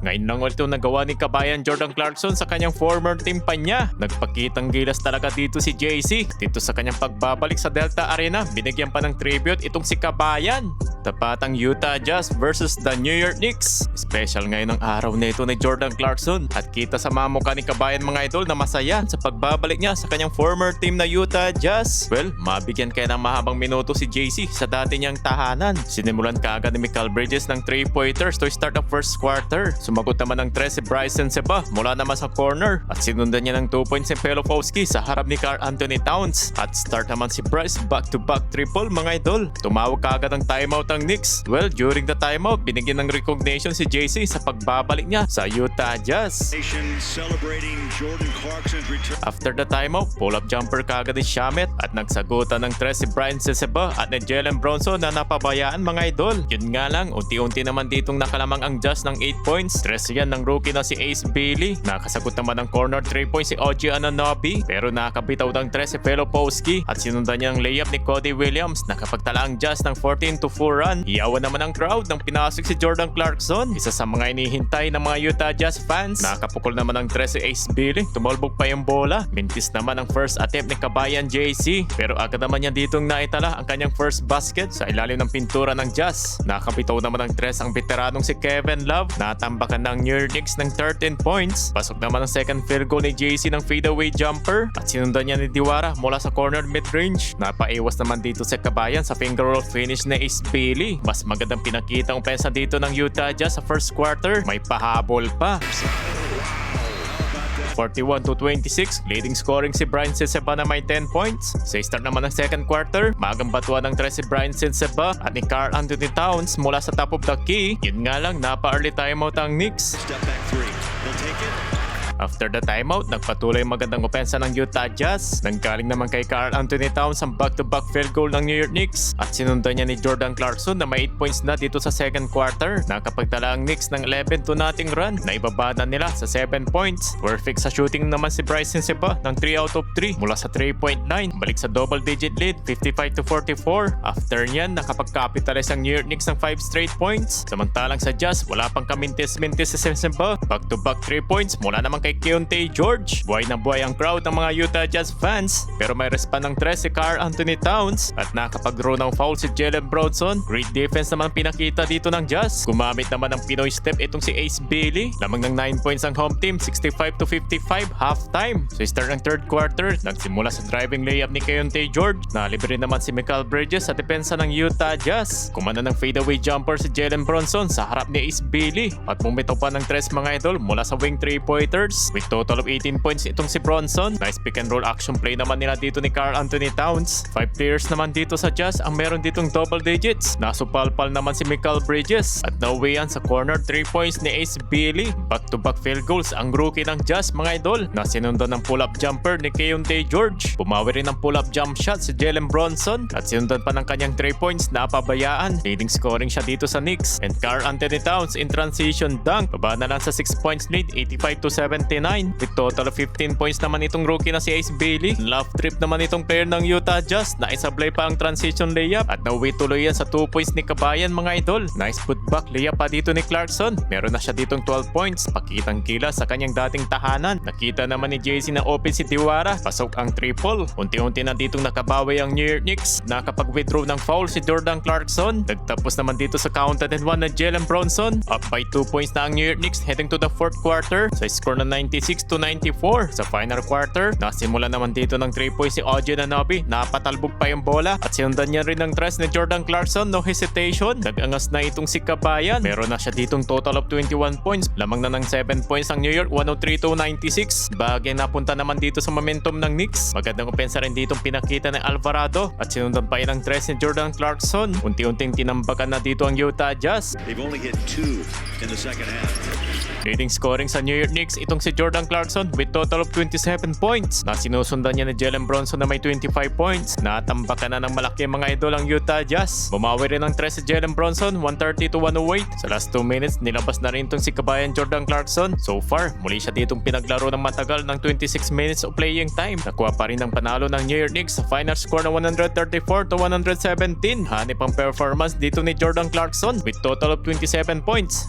Ngayon lang ulit itong nagawa ni kabayan Jordan Clarkson sa kanyang former team pa niya. Nagpakitang gilas talaga dito si JC. Dito sa kanyang pagbabalik sa Delta Arena, binigyan pa ng tribute itong si kabayan. Tapatang Utah Jazz versus the New York Knicks. Special ngayon ang araw na ito ni Jordan Clarkson at kita sa mamukha ni kabayan mga idol na masaya sa pagbabalik niya sa kanyang former team na Utah Jazz. Well, mabigyan kaya ng mahabang minuto si JC sa dati niyang tahanan. Sinimulan kaagad ni Mikal Bridges ng 3-pointers to start the first quarter. Sumagot naman ng 3 si Bryson Seba mula naman sa corner at sinundan niya ng 2 points si Pelofowski sa harap ni Karl Anthony Towns. At start naman si Bryce back-to-back triple mga idol. Tumawag kaagad ang timeout ng Knicks. Well, during the timeout, binigyan ng recognition si JC sa pagbabalik niya sa Utah Jazz. After the timeout, pull-up jumper kaagad ni Shamet at nagsagutan ng 3 si Brian Seseba at ni Jalen Bronson na napabayaan mga idol. Yun nga lang, unti-unti naman ditong nakalamang ang Jazz ng 8 points. 3 yan ng rookie na si Ace Bailey. Nakasagot naman ng corner 3 points si OG Anunoby pero nakabitaw ng 3 si Pelopowski at sinundan niya ang layup ni Cody Williams. Nakapagtala ang Jazz ng 14-4 run. Iyawan naman ang crowd nang pinasok si Jordan Clarkson. Isa sa mga inihintay ng mga Utah Jazz fans. Nakapukol naman ng 3 si Ace Bailey. Tumalbog pa yung bola. Mintis naman ang first attempt ni kabayan JC pero agad naman niya ditong naitala ang kanyang first basket sa ilalim ng pintura ng Jazz. Nakabitaw naman ng 3 ang veteranong si Kevin Love. Natambakan ng New York Knicks ng 13 points. Pasok naman ang second field goal ni JC ng fadeaway jumper at sinundan niya ni Diwara mula sa corner mid-range. Napaiwas naman dito sa kabayan sa finger roll finish na Ace Bailey. Mas magandang pinakita ang pensa dito ng Utah Jazz sa first quarter. May pahabol pa. 41-26, leading scoring si Brian Seseba na may 10 points. Sa start naman ng second quarter, magang batuan ng 3 si Brian Seseba at ni Karl Anthony Towns mula sa top of the key. Yun nga lang, napa-early timeout ang Knicks. Step back three. He'll take it. After the timeout, nagpatuloy ang magandang opensa ng Utah Jazz. Nanggaling naman kay Karl Anthony Towns ang back-to-back field goal ng New York Knicks at sinundan niya ni Jordan Clarkson na may 8 points na dito sa second quarter. Nakapagtala ang Knicks ng 11-0 run na ibabada nila sa 7 points. Perfect sa shooting naman si Bryson Seba ng 3 out of 3 mula sa 3-point line. Balik sa double-digit lead, 55-44. After niyan, nakapag-capitalize ang New York Knicks ng 5 straight points. Samantalang sa Jazz, wala pang kamintis-mintis si Seba. Back-to-back 3 points mula naman kay Keontae George. Buhay na buhay ang crowd ng mga Utah Jazz fans pero may respond ng 3 si Karl Anthony Towns at nakapag-draw ng foul si Jalen Bronson. Great defense naman pinakita dito ng Jazz. Gumamit naman ng Pinoy step itong si Ace Bailey. Lamang ng 9 points ang home team, 65-55 halftime. So start ng third quarter, nagsimula sa driving layup ni Keontae George. Nalibre naman si Mikal Bridges sa depensa ng Utah Jazz. Kumanda ng fadeaway jumper si Jalen Bronson sa harap ni Ace Bailey at bumitaw pa ng 3 mga idol mula sa wing 3-pointers. With total of 18 points itong si Bronson. Nice pick and roll action play naman nila dito ni Karl Anthony Towns. 5 players naman dito sa Jazz ang meron ditong double digits. Nasupalpal naman si Mikal Bridges. At nauwian sa corner 3 points ni Ace Bailey. Back-to-back field goals ang rookie ng Jazz mga idol na sinundan ng pull-up jumper ni Keontae George. Bumawi rin ng pull-up jump shot si Jalen Bronson at sinundan pa ng kanyang 3 points na pabayaan. Leading scoring siya dito sa Knicks. And Karl Anthony Towns in transition dunk. Baba na lang sa 6 points lead, 85-79. With total of 15 points naman itong rookie na si Ace Bailey. Love trip naman itong player ng Utah Jazz na isablay pa ang transition layup at nauwi tuloy yan sa 2 points ni kabayan mga idol. Nice putback layup pa dito ni Clarkson. Meron na siya ditong 12 points. Pakitang kila sa kanyang dating tahanan. Nakita naman ni JC na open si Diwara. Pasok ang triple. Unti-unti na ditong nakabawi ang New York Knicks. Nakapag-withdraw ng foul si Jordan Clarkson. Nagtapos naman dito sa counted and 1 na Jalen Bronson. Up by 2 points na ang New York Knicks heading to the fourth quarter. Sa score na 96-94 sa final quarter. Nasimula naman dito ng 3 points si OG Anunoby. Napatalbog pa yung bola at sinundan niya rin ng 3 ni Jordan Clarkson. No hesitation. Nag-angas na itong si kabayan. Meron na siya ditong total of 21 points. Lamang na ng 7 points ang New York, 103-96. Bagay napunta naman dito sa momentum ng Knicks. Magandang opensa rin ditong pinakita ni Alvarado at sinundan pa yun ng 3 ni Jordan Clarkson. Unti-unting tinambakan na dito ang Utah Jazz. They've only hit 2 in the second half. Leading scoring sa New York Knicks itong si Jordan Clarkson with total of 27 points na sinusundan niya ni Jalen Bronson na may 25 points. Natambakan na ng malaki mga idol ang Utah Jazz. Bumawi rin ng 3 si Jalen Bronson, 130-108. Sa last 2 minutes, nilabas na rin itong si kabayan Jordan Clarkson. So far, muli siya ditong pinaglaro ng matagal ng 26 minutes of playing time. Nakuha pa rin ang panalo ng New York Knicks sa final score na 134-117. Hanip ang performance dito ni Jordan Clarkson with total of 27 points.